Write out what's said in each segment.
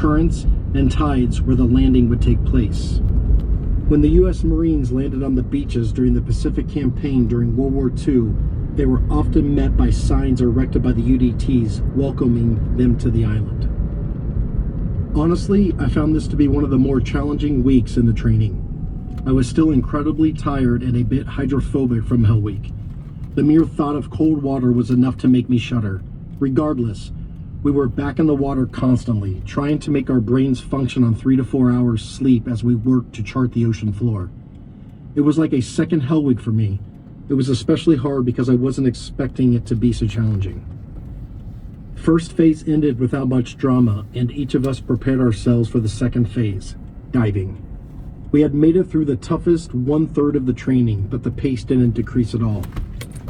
currents, and tides where the landing would take place. When the U.S. Marines landed on the beaches during the Pacific Campaign during World War II, they were often met by signs erected by the UDTs welcoming them to the island. Honestly, I found this to be one of the more challenging weeks in the training. I was still incredibly tired and a bit hydrophobic from Hell Week. The mere thought of cold water was enough to make me shudder. Regardless, we were back in the water constantly, trying to make our brains function on 3 to 4 hours sleep as we worked to chart the ocean floor. It was like a second Hell Week for me. It was especially hard because I wasn't expecting it to be so challenging. First phase ended without much drama, and each of us prepared ourselves for the second phase, diving. We had made it through the toughest 1/3 of the training, but the pace didn't decrease at all.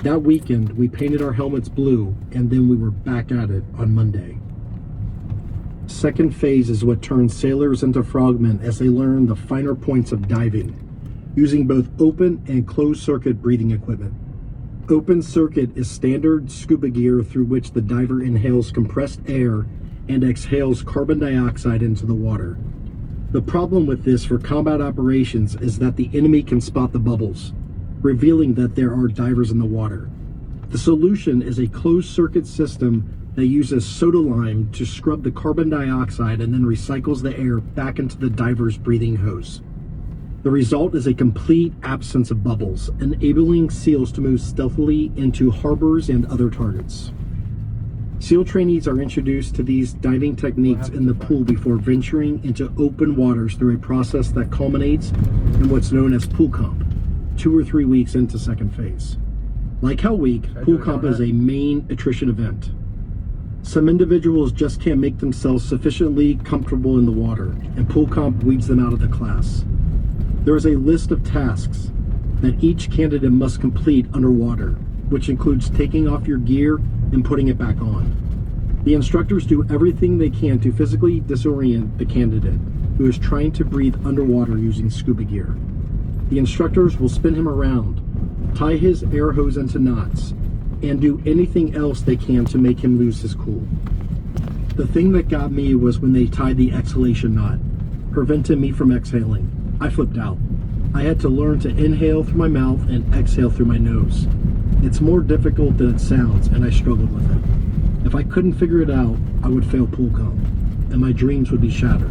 That weekend, we painted our helmets blue, and then we were back at it on Monday. Second phase is what turns sailors into frogmen as they learn the finer points of diving, using both open and closed circuit breathing equipment. Open circuit is standard scuba gear through which the diver inhales compressed air and exhales carbon dioxide into the water. The problem with this for combat operations is that the enemy can spot the bubbles, revealing that there are divers in the water. The solution is a closed circuit system that uses soda lime to scrub the carbon dioxide and then recycles the air back into the diver's breathing hose. The result is a complete absence of bubbles, enabling SEALs to move stealthily into harbors and other targets. SEAL trainees are introduced to these diving techniques in the pool before venturing into open waters through a process that culminates in what's known as pool comp, 2 or 3 weeks into second phase. Like Hell Week, pool comp is a main attrition event. Some individuals just can't make themselves sufficiently comfortable in the water, and pool comp weeds them out of the class. There is a list of tasks that each candidate must complete underwater, which includes taking off your gear and putting it back on. The instructors do everything they can to physically disorient the candidate who is trying to breathe underwater using scuba gear. The instructors will spin him around, tie his air hose into knots, and do anything else they can to make him lose his cool. The thing that got me was when they tied the exhalation knot, preventing me from exhaling. I flipped out. I had to learn to inhale through my mouth and exhale through my nose. It's more difficult than it sounds, and I struggled with it. If I couldn't figure it out, I would fail pool comp, and my dreams would be shattered.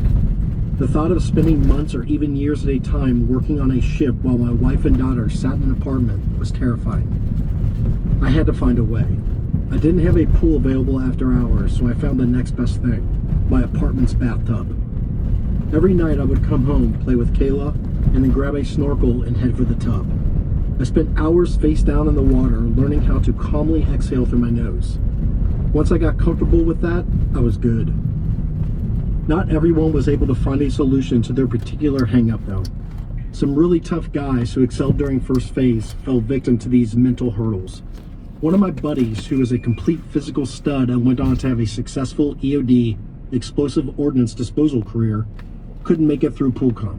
The thought of spending months or even years at a time working on a ship while my wife and daughter sat in an apartment was terrifying. I had to find a way. I didn't have a pool available after hours, so I found the next best thing, my apartment's bathtub. Every night I would come home, play with Kayla, and then grab a snorkel and head for the tub. I spent hours face down in the water learning how to calmly exhale through my nose. Once I got comfortable with that, I was good. Not everyone was able to find a solution to their particular hang-up though. Some really tough guys who excelled during first phase fell victim to these mental hurdles. One of my buddies, who is a complete physical stud and went on to have a successful EOD, explosive ordnance disposal career, couldn't make it through pool comp.